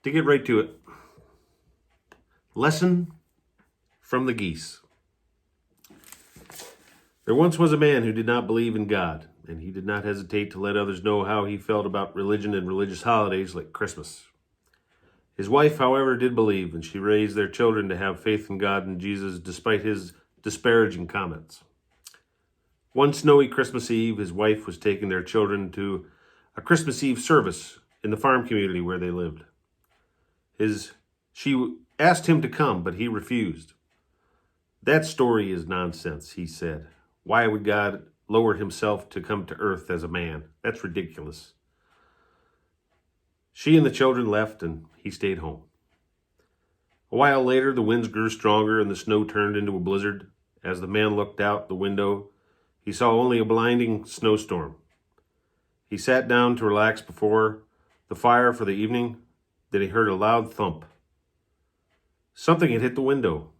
To get right to it, lesson from the geese. There once was a man who did not believe in God, and he did not hesitate to let others know how he felt about religion and religious holidays like Christmas. His wife, however, did believe, and she raised their children to have faith in God and Jesus despite his disparaging comments. One snowy Christmas Eve, his wife was taking their children to a Christmas Eve service in the farm community where they lived. She asked him to come, but he refused. That story is nonsense, he said. Why would God lower himself to come to earth as a man? That's ridiculous. She and the children left, and he stayed home. A while later, the winds grew stronger and the snow turned into a blizzard. As the man looked out the window, he saw only a blinding snowstorm. He sat down to relax before the fire for the evening. Then he heard a loud thump. Something had hit the window.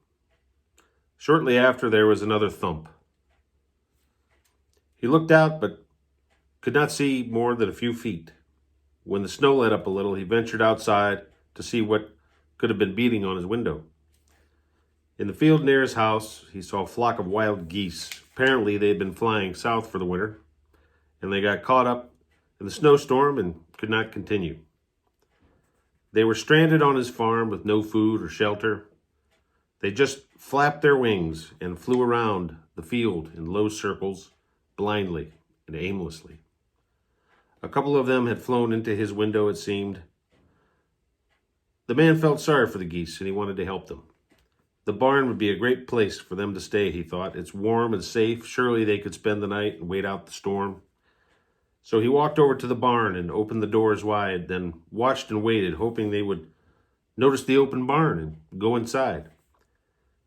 Shortly after, there was another thump. He looked out, but could not see more than a few feet. When the snow let up a little, he ventured outside to see what could have been beating on his window. In the field near his house, he saw a flock of wild geese. Apparently, they had been flying south for the winter, and they got caught up in the snowstorm and could not continue. They were stranded on his farm with no food or shelter. They just flapped their wings and flew around the field in low circles, blindly and aimlessly. A couple of them had flown into his window, it seemed. The man felt sorry for the geese, and he wanted to help them. The barn would be a great place for them to stay, he thought. It's warm and safe. Surely they could spend the night and wait out the storm. So he walked over to the barn and opened the doors wide, then watched and waited, hoping they would notice the open barn and go inside.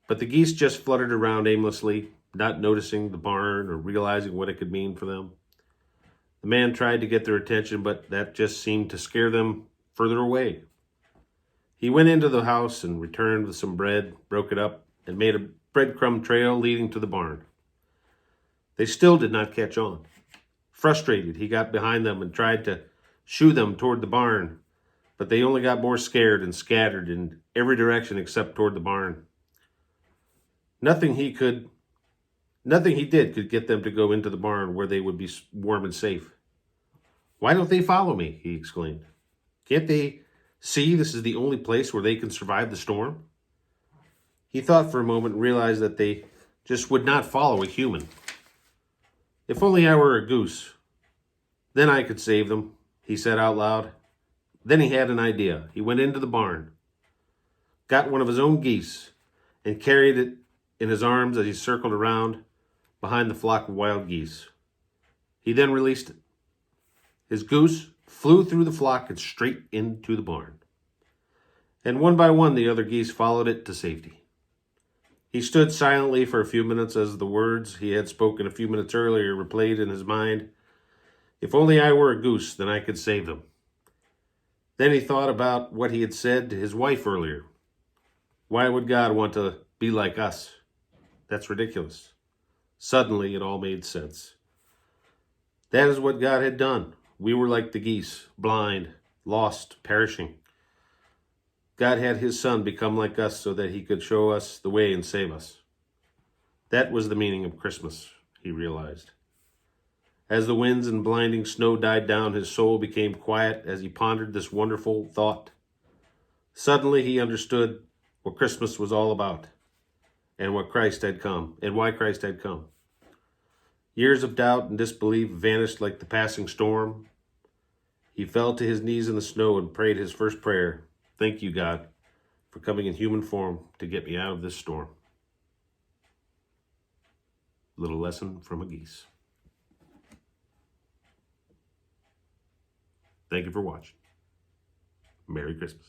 But the geese just fluttered around aimlessly, not noticing the barn or realizing what it could mean for them. The man tried to get their attention, but that just seemed to scare them further away. He went into the house and returned with some bread, broke it up, and made a breadcrumb trail leading to the barn. They still did not catch on. Frustrated, he got behind them and tried to shoo them toward the barn, but they only got more scared and scattered in every direction except toward the barn. Nothing he did could get them to go into the barn where they would be warm and safe. Why don't they follow me? He exclaimed. Can't they see this is the only place where they can survive the storm? He thought for a moment and realized that they just would not follow a human. If only I were a goose, then I could save them, he said out loud. Then he had an idea. He went into the barn, got one of his own geese, and carried it in his arms as he circled around behind the flock of wild geese. He then released it. His goose flew through the flock and straight into the barn. And one by one, the other geese followed it to safety. He stood silently for a few minutes as the words he had spoken a few minutes earlier replayed in his mind. If only I were a goose, then I could save them. Then he thought about what he had said to his wife earlier. Why would God want to be like us? That's ridiculous. Suddenly, it all made sense. That is what God had done. We were like the geese, blind, lost, perishing. God had his son become like us so that he could show us the way and save us. That was the meaning of Christmas, he realized. As the winds and blinding snow died down, his soul became quiet as he pondered this wonderful thought. Suddenly he understood what Christmas was all about and what Christ had come and why Christ had come. Years of doubt and disbelief vanished like the passing storm. He fell to his knees in the snow and prayed his first prayer. Thank you, God, for coming in human form to get me out of this storm. Little lesson from a geese. Thank you for watching. Merry Christmas.